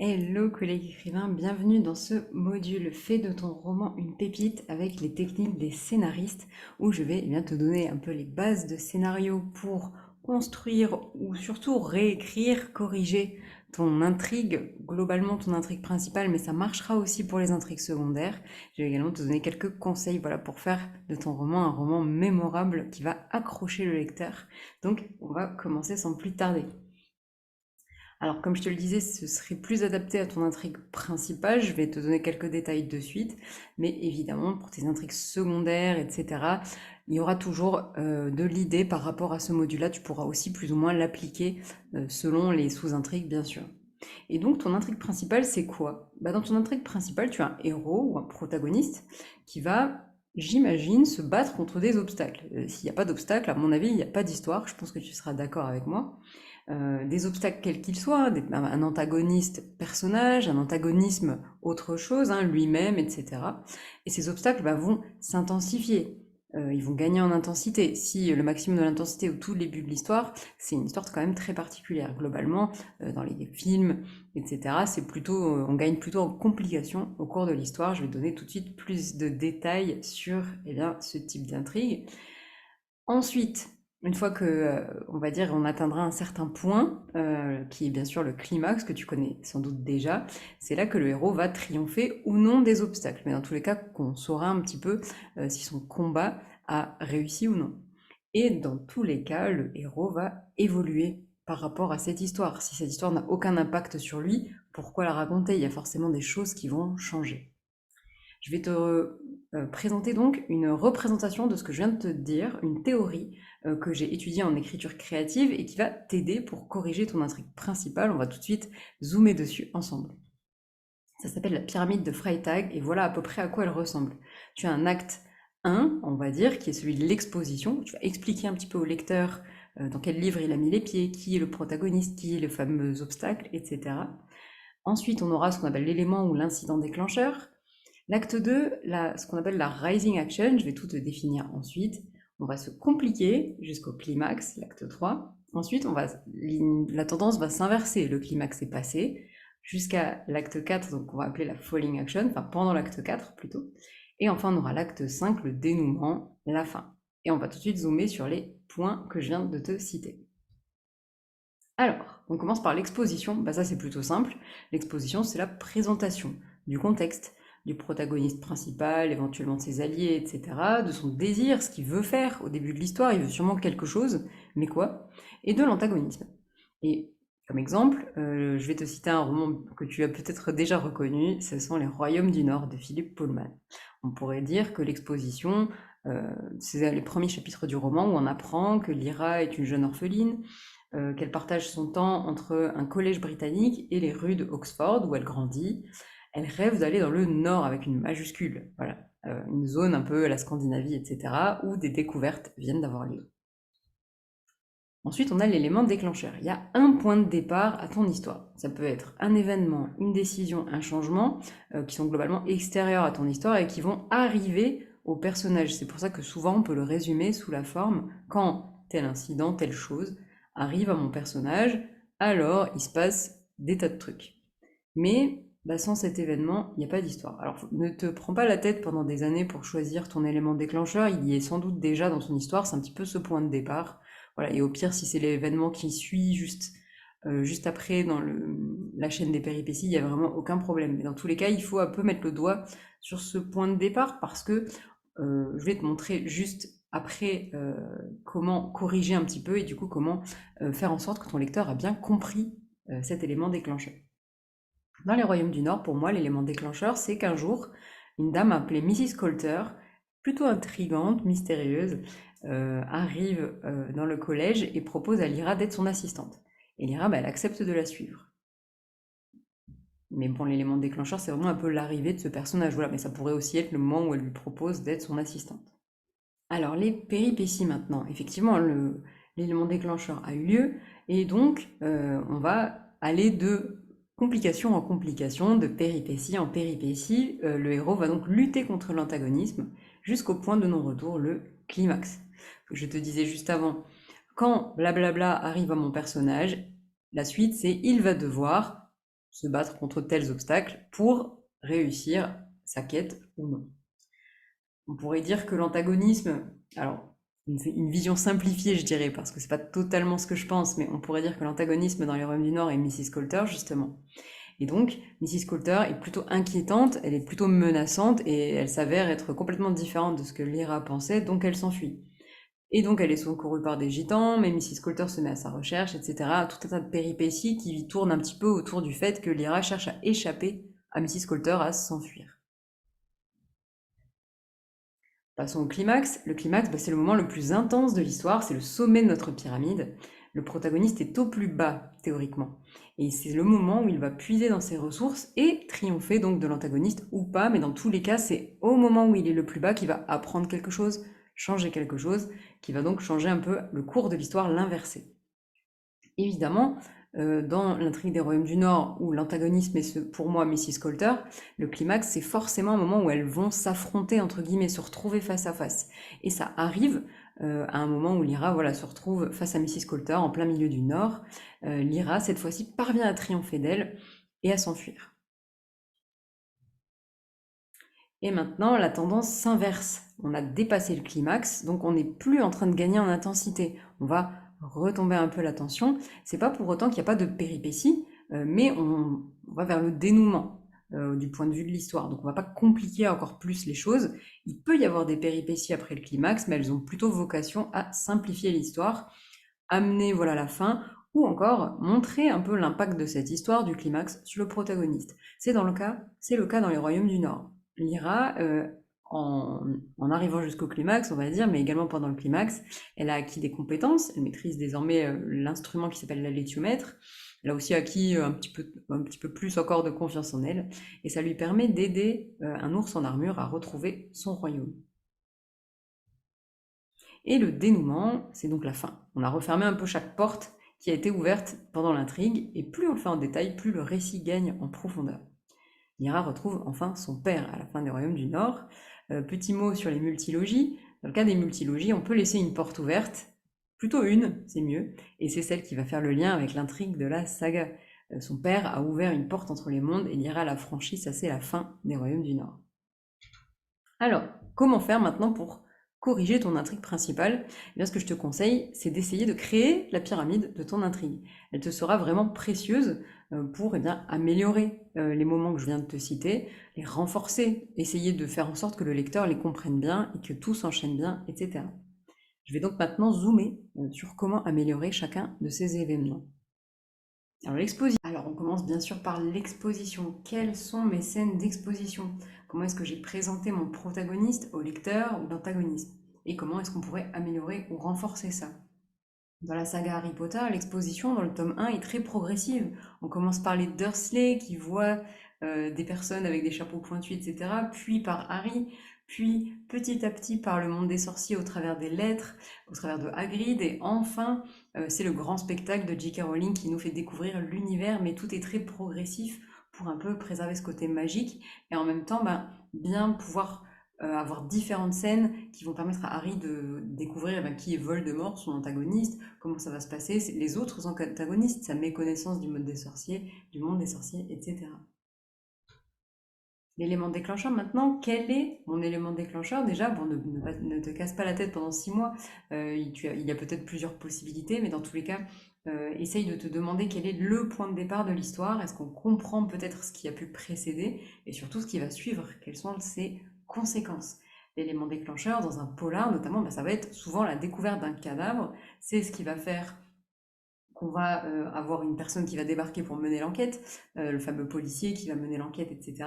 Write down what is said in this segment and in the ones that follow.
Hello collègue écrivain, bienvenue dans ce module Fais de ton roman une pépite avec les techniques des scénaristes où je vais te donner un peu les bases de scénario pour construire ou surtout réécrire, corriger ton intrigue, globalement ton intrigue principale, mais ça marchera aussi pour les intrigues secondaires. Je vais également te donner quelques conseils pour faire de ton roman un roman mémorable qui va accrocher le lecteur. Donc on va commencer sans plus tarder. Alors, comme je te le disais, ce serait plus adapté à ton intrigue principale. Je vais te donner quelques détails de suite. Mais évidemment, pour tes intrigues secondaires, etc., il y aura toujours de l'idée par rapport à ce module-là. Tu pourras aussi plus ou moins l'appliquer selon les sous-intrigues, bien sûr. Et donc, ton intrigue principale, c'est quoi? Dans ton intrigue principale, tu as un héros ou un protagoniste qui va, j'imagine, se battre contre des obstacles. S'il n'y a pas d'obstacles, à mon avis, il n'y a pas d'histoire. Je pense que tu seras d'accord avec moi. Des obstacles quels qu'ils soient, un antagoniste personnage, un antagonisme autre chose, lui-même, etc. Et ces obstacles vont s'intensifier, ils vont gagner en intensité. Si le maximum de l'intensité au tout début de l'histoire, c'est une histoire quand même très particulière. Globalement, dans les films, etc., c'est plutôt, on gagne plutôt en complication au cours de l'histoire. Je vais donner tout de suite plus de détails sur ce type d'intrigue. Ensuite, une fois que, on va dire, on atteindra un certain point, qui est bien sûr le climax que tu connais sans doute déjà, c'est là que le héros va triompher ou non des obstacles. Mais dans tous les cas, qu'on saura un petit peu si son combat a réussi ou non. Et dans tous les cas, le héros va évoluer par rapport à cette histoire. Si cette histoire n'a aucun impact sur lui, pourquoi la raconter? Il y a forcément des choses qui vont changer. Je vais te présenter donc une représentation de ce que je viens de te dire, une théorie que j'ai étudiée en écriture créative et qui va t'aider pour corriger ton intrigue principale. On va tout de suite zoomer dessus ensemble. Ça s'appelle la pyramide de Freytag et voilà à peu près à quoi elle ressemble. Tu as un acte 1, on va dire, qui est celui de l'exposition. Tu vas expliquer un petit peu au lecteur dans quel livre il a mis les pieds, qui est le protagoniste, qui est le fameux obstacle, etc. Ensuite, on aura ce qu'on appelle l'élément ou l'incident déclencheur. L'acte 2, ce qu'on appelle la rising action, je vais tout te définir ensuite. On va se compliquer jusqu'au climax, l'acte 3. Ensuite, la tendance va s'inverser. Le climax est passé jusqu'à l'acte 4, donc on va appeler la falling action, enfin pendant l'acte 4 plutôt. Et enfin, on aura l'acte 5, le dénouement, la fin. Et on va tout de suite zoomer sur les points que je viens de te citer. Alors, on commence par l'exposition. Ça, c'est plutôt simple. L'exposition, c'est la présentation du contexte, du protagoniste principal, éventuellement de ses alliés, etc., de son désir, ce qu'il veut faire au début de l'histoire. Il veut sûrement quelque chose, mais quoi? Et de l'antagonisme. Et comme exemple, je vais te citer un roman que tu as peut-être déjà reconnu. Ce sont Les Royaumes du Nord de Philippe Pullman. On pourrait dire que l'exposition, c'est les premiers chapitres du roman où on apprend que Lyra est une jeune orpheline, qu'elle partage son temps entre un collège britannique et les rues d'Oxford où elle grandit. Elle rêve d'aller dans le Nord avec une majuscule, voilà, une zone un peu la Scandinavie, etc., où des découvertes viennent d'avoir lieu. Ensuite, on a l'élément déclencheur. Il y a un point de départ à ton histoire. Ça peut être un événement, une décision, un changement, qui sont globalement extérieurs à ton histoire et qui vont arriver au personnage. C'est pour ça que souvent on peut le résumer sous la forme quand tel incident, telle chose arrive à mon personnage, alors il se passe des tas de trucs. Mais sans cet événement, il n'y a pas d'histoire. Alors ne te prends pas la tête pendant des années pour choisir ton élément déclencheur, il y est sans doute déjà dans son histoire, c'est un petit peu ce point de départ. Voilà, et au pire, si c'est l'événement qui suit juste après dans la chaîne des péripéties, il n'y a vraiment aucun problème. Mais dans tous les cas, il faut un peu mettre le doigt sur ce point de départ parce que je vais te montrer juste après comment corriger un petit peu et du coup comment faire en sorte que ton lecteur a bien compris cet élément déclencheur. Dans les royaumes du Nord, pour moi, l'élément déclencheur, c'est qu'un jour, une dame appelée Mrs. Coulter, plutôt intrigante, mystérieuse, arrive dans le collège et propose à Lyra d'être son assistante. Et Lyra, elle accepte de la suivre. Mais bon, l'élément déclencheur, c'est vraiment un peu l'arrivée de ce personnage, voilà, mais ça pourrait aussi être le moment où elle lui propose d'être son assistante. Alors, les péripéties maintenant. Effectivement, l'élément déclencheur a eu lieu, et donc on va aller de complication en complication, de péripétie en péripétie. Le héros va donc lutter contre l'antagonisme jusqu'au point de non-retour, le climax. Je te disais juste avant, quand blablabla arrive à mon personnage, la suite c'est il va devoir se battre contre tels obstacles pour réussir sa quête ou non. On pourrait dire que l'antagonisme, alors une vision simplifiée je dirais, parce que c'est pas totalement ce que je pense, mais on pourrait dire que l'antagonisme dans les Royaumes du Nord est Mrs. Coulter justement. Et donc, Mrs. Coulter est plutôt inquiétante, elle est plutôt menaçante et elle s'avère être complètement différente de ce que Lyra pensait, donc elle s'enfuit. Et donc elle est secourue par des gitans, mais Mrs. Coulter se met à sa recherche, etc. Tout un tas de péripéties qui tournent un petit peu autour du fait que Lyra cherche à échapper à Mrs. Coulter, à s'enfuir. Passons au climax. Le climax, c'est le moment le plus intense de l'histoire, c'est le sommet de notre pyramide. Le protagoniste est au plus bas, théoriquement. Et c'est le moment où il va puiser dans ses ressources et triompher donc de l'antagoniste ou pas, mais dans tous les cas, c'est au moment où il est le plus bas qu'il va apprendre quelque chose, changer quelque chose, qui va donc changer un peu le cours de l'histoire, l'inverser. Évidemment, dans l'intrigue des Royaumes du Nord, où l'antagonisme est pour moi Mrs. Coulter, le climax c'est forcément un moment où elles vont s'affronter, entre guillemets, se retrouver face à face. Et ça arrive à un moment où Lyra se retrouve face à Mrs. Coulter en plein milieu du Nord. Lyra, cette fois-ci, parvient à triompher d'elle et à s'enfuir. Et maintenant, la tendance s'inverse. On a dépassé le climax, donc on n'est plus en train de gagner en intensité. On va retomber un peu la tension. C'est pas pour autant qu'il n'y a pas de péripéties, mais on va vers le dénouement du point de vue de l'histoire. Donc on va pas compliquer encore plus les choses. Il peut y avoir des péripéties après le climax, mais elles ont plutôt vocation à simplifier l'histoire, amener la fin, ou encore montrer un peu l'impact de cette histoire du climax sur le protagoniste. C'est le cas dans les Royaumes du Nord. Lyra, en arrivant jusqu'au climax, on va dire, mais également pendant le climax, elle a acquis des compétences, elle maîtrise désormais l'instrument qui s'appelle l'alétiomètre, elle a aussi acquis un petit peu plus encore de confiance en elle, et ça lui permet d'aider un ours en armure à retrouver son royaume. Et le dénouement, c'est donc la fin. On a refermé un peu chaque porte qui a été ouverte pendant l'intrigue, et plus on le fait en détail, plus le récit gagne en profondeur. Lyra retrouve enfin son père à la fin des Royaumes du Nord. Petit mot sur les multilogies. Dans le cas des multilogies, on peut laisser une porte ouverte, plutôt une, c'est mieux, et c'est celle qui va faire le lien avec l'intrigue de la saga. Son père a ouvert une porte entre les mondes et Lyra l'a franchie, ça c'est la fin des Royaumes du Nord. Alors, comment faire maintenant pour corriger ton intrigue principale? Eh bien, ce que je te conseille, c'est d'essayer de créer la pyramide de ton intrigue. Elle te sera vraiment précieuse pour améliorer les moments que je viens de te citer, les renforcer, essayer de faire en sorte que le lecteur les comprenne bien et que tout s'enchaîne bien, etc. Je vais donc maintenant zoomer sur comment améliorer chacun de ces événements. Alors, on commence bien sûr par l'exposition. Quelles sont mes scènes d'exposition? Comment est-ce que j'ai présenté mon protagoniste au lecteur ou l'antagoniste? Et comment est-ce qu'on pourrait améliorer ou renforcer ça? Dans la saga Harry Potter, l'exposition dans le tome 1 est très progressive. On commence par les Dursley qui voient des personnes avec des chapeaux pointus, etc. Puis par Harry, puis petit à petit par le monde des sorciers au travers des lettres, au travers de Hagrid, et enfin c'est le grand spectacle de J.K. Rowling qui nous fait découvrir l'univers, mais tout est très progressif pour un peu préserver ce côté magique et en même temps bien pouvoir avoir différentes scènes qui vont permettre à Harry de découvrir qui est Voldemort, son antagoniste, comment ça va se passer, les autres antagonistes, sa méconnaissance du monde des sorciers, etc. L'élément déclencheur maintenant, quel est mon élément déclencheur? Déjà, bon, ne te casse pas la tête pendant 6 mois, il y a peut-être plusieurs possibilités, mais dans tous les cas, essaye de te demander quel est le point de départ de l'histoire, est-ce qu'on comprend peut-être ce qui a pu précéder, et surtout ce qui va suivre, quelles sont ses conséquences. L'élément déclencheur dans un polar, notamment, ça va être souvent la découverte d'un cadavre, c'est ce qui va faire qu'on va avoir une personne qui va débarquer pour mener l'enquête, le fameux policier qui va mener l'enquête, etc.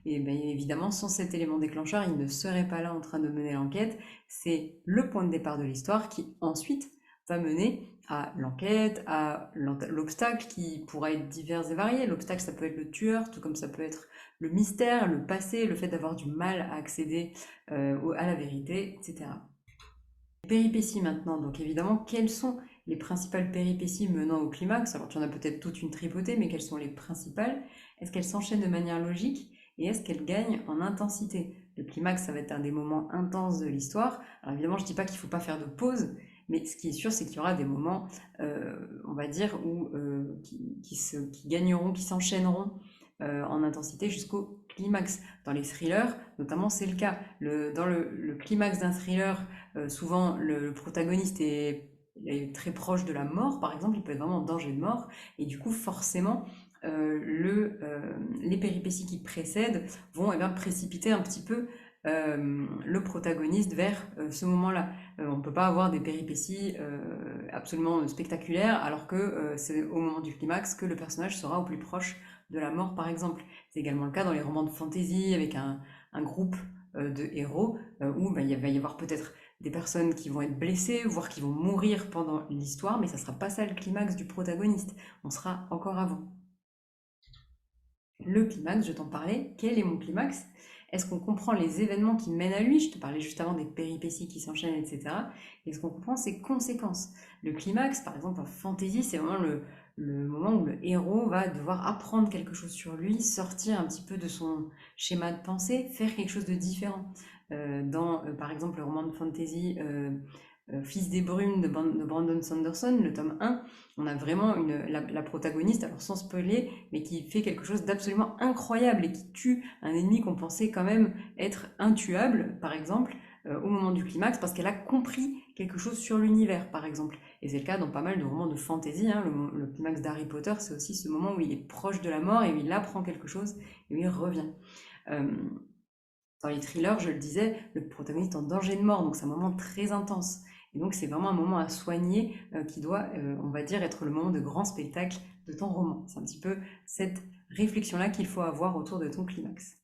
Et bien évidemment, sans cet élément déclencheur, il ne serait pas là en train de mener l'enquête. C'est le point de départ de l'histoire qui ensuite va mener à l'enquête, à l'obstacle qui pourra être divers et varié. L'obstacle, ça peut être le tueur, tout comme ça peut être le mystère, le passé, le fait d'avoir du mal à accéder à la vérité, etc. Les péripéties maintenant, donc évidemment, quelles sont les principales péripéties menant au climax? Alors tu en as peut-être toute une tripotée, mais quelles sont les principales? Est-ce qu'elles s'enchaînent de manière logique? Et est-ce qu'elles gagnent en intensité? Le climax, ça va être un des moments intenses de l'histoire. Alors évidemment, je ne dis pas qu'il ne faut pas faire de pause, mais ce qui est sûr, c'est qu'il y aura des moments, on va dire, qui gagneront, qui s'enchaîneront en intensité jusqu'au climax. Dans les thrillers, notamment, c'est le cas. Dans le climax d'un thriller, souvent le protagoniste est très proche de la mort, par exemple, il peut être vraiment en danger de mort, et du coup, forcément, les péripéties qui précèdent vont précipiter un petit peu le protagoniste vers ce moment-là. On ne peut pas avoir des péripéties absolument spectaculaires alors que c'est au moment du climax que le personnage sera au plus proche de la mort, par exemple. C'est également le cas dans les romans de fantasy avec un groupe de héros où il va y avoir peut-être des personnes qui vont être blessées, voire qui vont mourir pendant l'histoire, mais ça ne sera pas ça le climax du protagoniste. On sera encore avant. Le climax, je t'en parlais. Quel est mon climax? Est-ce qu'on comprend les événements qui mènent à lui? Je te parlais juste avant des péripéties qui s'enchaînent, etc. Est-ce qu'on comprend ses conséquences? Le climax, par exemple, en fantasy, c'est vraiment le moment où le héros va devoir apprendre quelque chose sur lui, sortir un petit peu de son schéma de pensée, faire quelque chose de différent. Par exemple, le roman de fantasy Fils des brumes de Brandon Sanderson, le tome 1, on a vraiment la protagoniste, alors sans spoiler, mais qui fait quelque chose d'absolument incroyable et qui tue un ennemi qu'on pensait quand même être intuable, par exemple, au moment du climax, parce qu'elle a compris quelque chose sur l'univers, par exemple. Et c'est le cas dans pas mal de romans de fantasy. Hein. Le climax d'Harry Potter, c'est aussi ce moment où il est proche de la mort et où il apprend quelque chose et où il revient. Dans les thrillers, je le disais, le protagoniste est en danger de mort, donc c'est un moment très intense. Et donc c'est vraiment un moment à soigner qui doit, on va dire, être le moment de grand spectacle de ton roman. C'est un petit peu cette réflexion-là qu'il faut avoir autour de ton climax.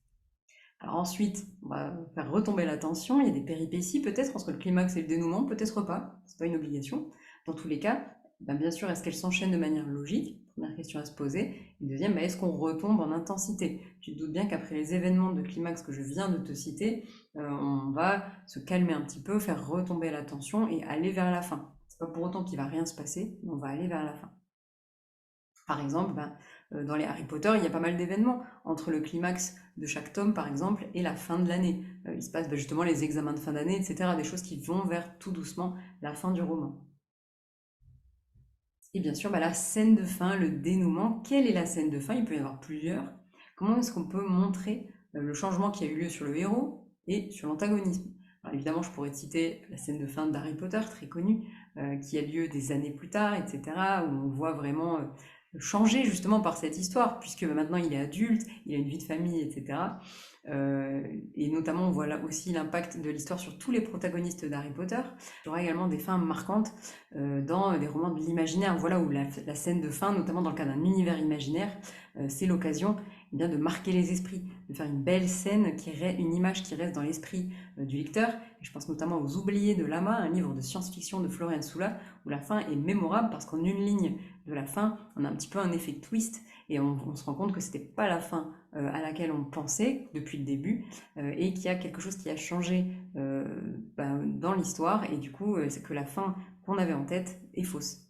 Alors ensuite, on va faire retomber la tension. Il y a des péripéties peut-être entre le climax et le dénouement, peut-être pas. C'est pas une obligation. Dans tous les cas, bien sûr, est-ce qu'elles s'enchaînent de manière logique? Première question à se poser. Et deuxième, est-ce qu'on retombe en intensité? Tu te doutes bien qu'après les événements de climax que je viens de te citer, on va se calmer un petit peu, faire retomber la tension et aller vers la fin. C'est pas pour autant qu'il va rien se passer, mais on va aller vers la fin. Par exemple, dans les Harry Potter, il y a pas mal d'événements entre le climax de chaque tome, par exemple, et la fin de l'année. Il se passe justement les examens de fin d'année, etc. Des choses qui vont vers tout doucement la fin du roman. Et bien sûr, la scène de fin, le dénouement. Quelle est la scène de fin? Il peut y en avoir plusieurs. Comment est-ce qu'on peut montrer le changement qui a eu lieu sur le héros et sur l'antagonisme? Alors évidemment, je pourrais te citer la scène de fin d'Harry Potter, très connue, qui a lieu des années plus tard, etc., où on voit vraiment changer justement par cette histoire, puisque maintenant il est adulte, il a une vie de famille, etc. Et notamment, on voit là aussi l'impact de l'histoire sur tous les protagonistes d'Harry Potter. Il y aura également des fins marquantes dans des romans de l'imaginaire, voilà, où la scène de fin, notamment dans le cas d'un univers imaginaire, c'est l'occasion bien de marquer les esprits, de faire une belle scène, une image qui reste dans l'esprit du lecteur. Et je pense notamment aux Oubliés de Lama, un livre de science-fiction de Florian Soula, où la fin est mémorable parce qu'en une ligne de la fin, on a un petit peu un effet twist et on se rend compte que c'était pas la fin à laquelle on pensait depuis le début et qu'il y a quelque chose qui a changé dans l'histoire et du coup c'est que la fin qu'on avait en tête est fausse.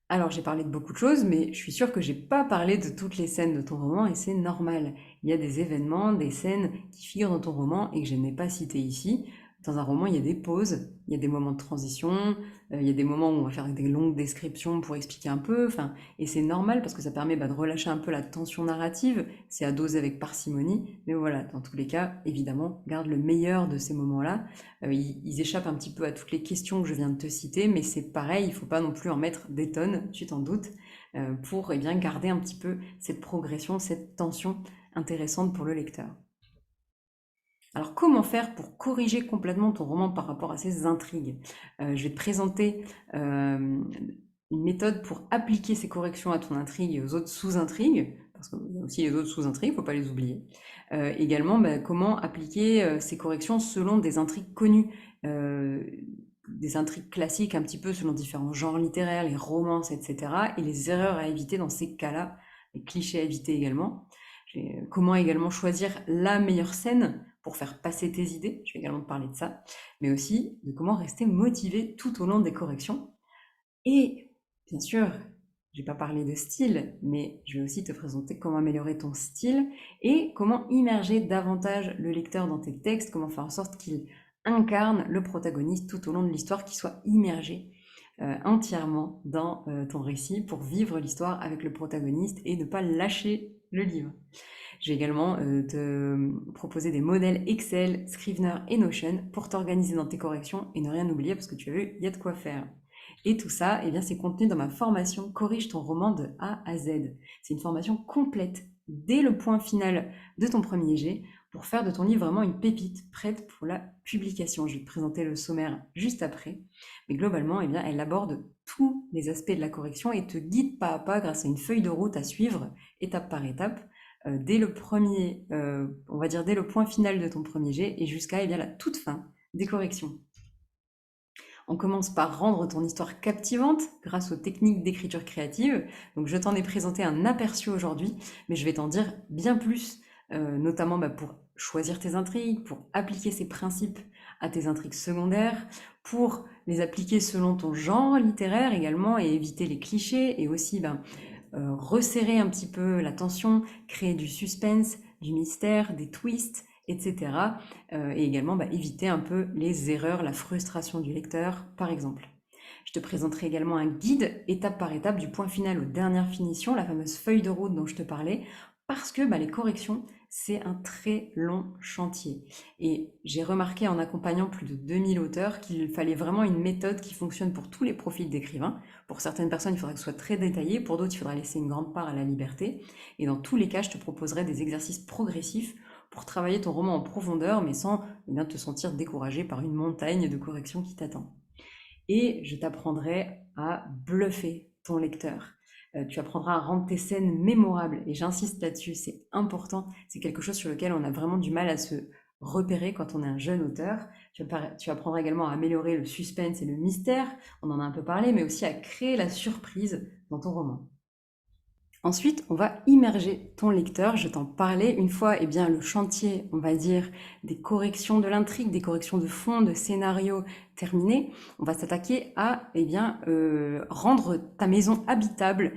Alors j'ai parlé de beaucoup de choses, mais je suis sûre que j'ai pas parlé de toutes les scènes de ton roman et c'est normal. Il y a des événements, des scènes qui figurent dans ton roman et que je n'ai pas citées ici. Dans un roman, il y a des pauses, il y a des moments de transition, il y a des moments où on va faire des longues descriptions pour expliquer un peu, et c'est normal parce que ça permet de relâcher un peu la tension narrative, c'est à doser avec parcimonie, mais voilà, dans tous les cas, évidemment, garde le meilleur de ces moments-là. Ils échappent un petit peu à toutes les questions que je viens de te citer, mais c'est pareil, il ne faut pas non plus en mettre des tonnes, tu t'en doutes, pour garder un petit peu cette progression, cette tension intéressante pour le lecteur. Alors comment faire pour corriger complètement ton roman par rapport à ces intrigues? Je vais te présenter une méthode pour appliquer ces corrections à ton intrigue et aux autres sous-intrigues, parce qu'il y a aussi les autres sous-intrigues, il ne faut pas les oublier. Également, comment appliquer ces corrections selon des intrigues connues, des intrigues classiques un petit peu selon différents genres littéraires, les romances, etc. Et les erreurs à éviter dans ces cas-là, les clichés à éviter également. Comment également choisir la meilleure scène pour faire passer tes idées, je vais également te parler de ça, mais aussi de comment rester motivé tout au long des corrections. Et bien sûr, je vais pas parler de style, mais je vais aussi te présenter comment améliorer ton style et comment immerger davantage le lecteur dans tes textes, comment faire en sorte qu'il incarne le protagoniste tout au long de l'histoire, qui soit immergé entièrement dans ton récit pour vivre l'histoire avec le protagoniste et ne pas lâcher le livre. Je vais également te proposer des modèles Excel, Scrivener et Notion pour t'organiser dans tes corrections et ne rien oublier parce que tu as vu, il y a de quoi faire. Et tout ça, eh bien, c'est contenu dans ma formation Corrige ton roman de A à Z. C'est une formation complète dès le point final de ton premier jet pour faire de ton livre vraiment une pépite prête pour la publication. Je vais te présenter le sommaire juste après. Mais globalement, eh bien, elle aborde tous les aspects de la correction et te guide pas à pas grâce à une feuille de route à suivre, étape par étape, dès le premier, on va dire dès le point final de ton premier jet et jusqu'à eh bien, la toute fin des corrections. On commence par rendre ton histoire captivante grâce aux techniques d'écriture créative. Donc je t'en ai présenté un aperçu aujourd'hui, mais je vais t'en dire bien plus, notamment pour choisir tes intrigues, pour appliquer ces principes à tes intrigues secondaires, pour les appliquer selon ton genre littéraire également et éviter les clichés et aussi resserrer un petit peu la tension, créer du suspense, du mystère, des twists, etc. Et également éviter un peu les erreurs, la frustration du lecteur, par exemple. Je te présenterai également un guide étape par étape du point final aux dernières finitions, la fameuse feuille de route dont je te parlais, parce que les corrections, c'est un très long chantier. Et j'ai remarqué en accompagnant plus de 2000 auteurs qu'il fallait vraiment une méthode qui fonctionne pour tous les profils d'écrivains. Pour certaines personnes, il faudrait que ce soit très détaillé, pour d'autres, il faudra laisser une grande part à la liberté. Et dans tous les cas, je te proposerai des exercices progressifs pour travailler ton roman en profondeur, mais sans te sentir découragé par une montagne de corrections qui t'attend. Et je t'apprendrai à bluffer ton lecteur. Tu apprendras à rendre tes scènes mémorables, et j'insiste là-dessus, c'est important, c'est quelque chose sur lequel on a vraiment du mal à se repérer quand on est un jeune auteur. Tu apprendras également à améliorer le suspense et le mystère, on en a un peu parlé, mais aussi à créer la surprise dans ton roman. Ensuite, on va immerger ton lecteur, je t'en parlais, une fois le chantier, on va dire, des corrections de l'intrigue, des corrections de fond, de scénario terminé, on va s'attaquer à rendre ta maison habitable,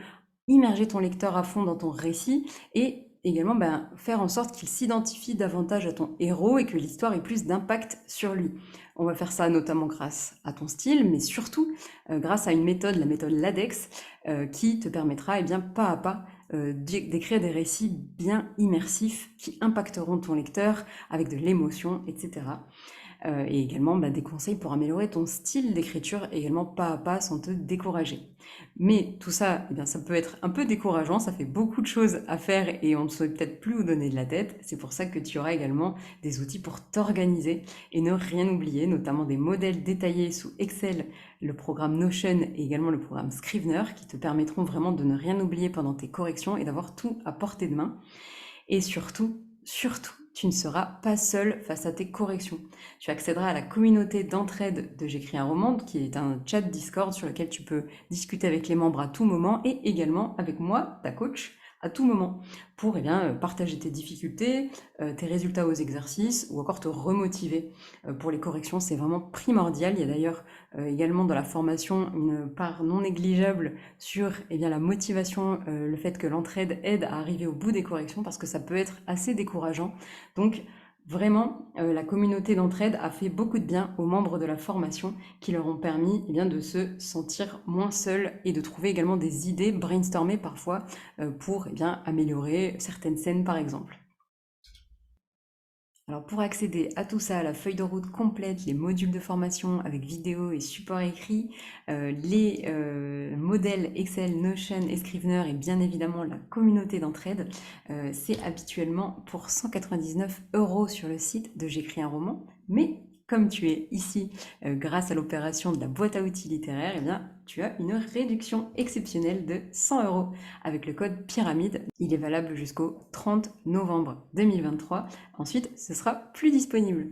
immerger ton lecteur à fond dans ton récit et également faire en sorte qu'il s'identifie davantage à ton héros et que l'histoire ait plus d'impact sur lui. On va faire ça notamment grâce à ton style, mais surtout grâce à une méthode, la méthode LADEX, qui te permettra pas à pas d'écrire des récits bien immersifs qui impacteront ton lecteur avec de l'émotion, etc. Et également des conseils pour améliorer ton style d'écriture, également pas à pas sans te décourager. Mais tout ça, ça peut être un peu décourageant, ça fait beaucoup de choses à faire et on ne saurait peut-être plus où donner de la tête. C'est pour ça que tu auras également des outils pour t'organiser et ne rien oublier, notamment des modèles détaillés sous Excel, le programme Notion et également le programme Scrivener qui te permettront vraiment de ne rien oublier pendant tes corrections et d'avoir tout à portée de main. Et surtout, tu ne seras pas seul face à tes corrections. Tu accéderas à la communauté d'entraide de J'écris un roman, qui est un chat Discord sur lequel tu peux discuter avec les membres à tout moment et également avec moi, ta coach, à tout moment pour partager tes difficultés, tes résultats aux exercices ou encore te remotiver pour les corrections. C'est vraiment primordial. Il y a d'ailleurs également dans la formation une part non négligeable sur la motivation, le fait que l'entraide aide à arriver au bout des corrections parce que ça peut être assez décourageant. Donc vraiment, la communauté d'entraide a fait beaucoup de bien aux membres de la formation qui leur ont permis de se sentir moins seuls et de trouver également des idées, brainstormer parfois pour améliorer certaines scènes par exemple. Alors pour accéder à tout ça, la feuille de route complète, les modules de formation avec vidéo et support écrit, les modèles Excel, Notion et Scrivener et bien évidemment la communauté d'entraide, c'est habituellement pour 199 € sur le site de J'écris un roman. Mais comme tu es ici grâce à l'opération de la boîte à outils littéraire, tu as une réduction exceptionnelle de 100 € avec le code pyramide. Il est valable jusqu'au 30 novembre 2023. Ensuite, ce sera plus disponible.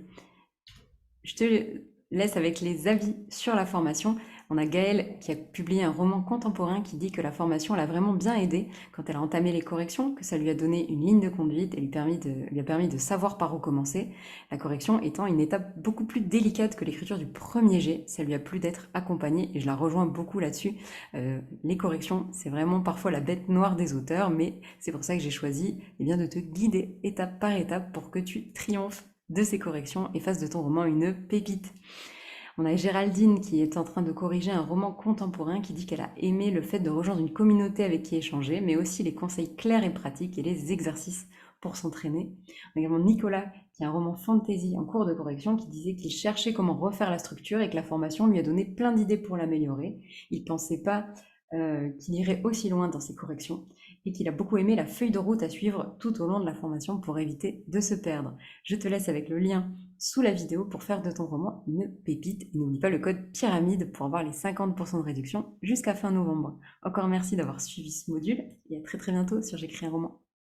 Je te laisse avec les avis sur la formation. On a Gaëlle qui a publié un roman contemporain qui dit que la formation l'a vraiment bien aidé quand elle a entamé les corrections, que ça lui a donné une ligne de conduite et lui a permis de savoir par où commencer. La correction étant une étape beaucoup plus délicate que l'écriture du premier jet, ça lui a plu d'être accompagnée et je la rejoins beaucoup là-dessus. Les corrections, c'est vraiment parfois la bête noire des auteurs, mais c'est pour ça que j'ai choisi de te guider étape par étape pour que tu triomphes de ces corrections et fasse de ton roman une pépite. On a Géraldine qui est en train de corriger un roman contemporain qui dit qu'elle a aimé le fait de rejoindre une communauté avec qui échanger, mais aussi les conseils clairs et pratiques et les exercices pour s'entraîner. On a également Nicolas qui a un roman fantasy en cours de correction qui disait qu'il cherchait comment refaire la structure et que la formation lui a donné plein d'idées pour l'améliorer. Il ne pensait pas qu'il irait aussi loin dans ses corrections et qu'il a beaucoup aimé la feuille de route à suivre tout au long de la formation pour éviter de se perdre. Je te laisse avec le lien sous la vidéo pour faire de ton roman une pépite. Et n'oublie pas le code pyramide pour avoir les 50% de réduction jusqu'à fin novembre. Encore merci d'avoir suivi ce module et à très bientôt sur J'écris un roman.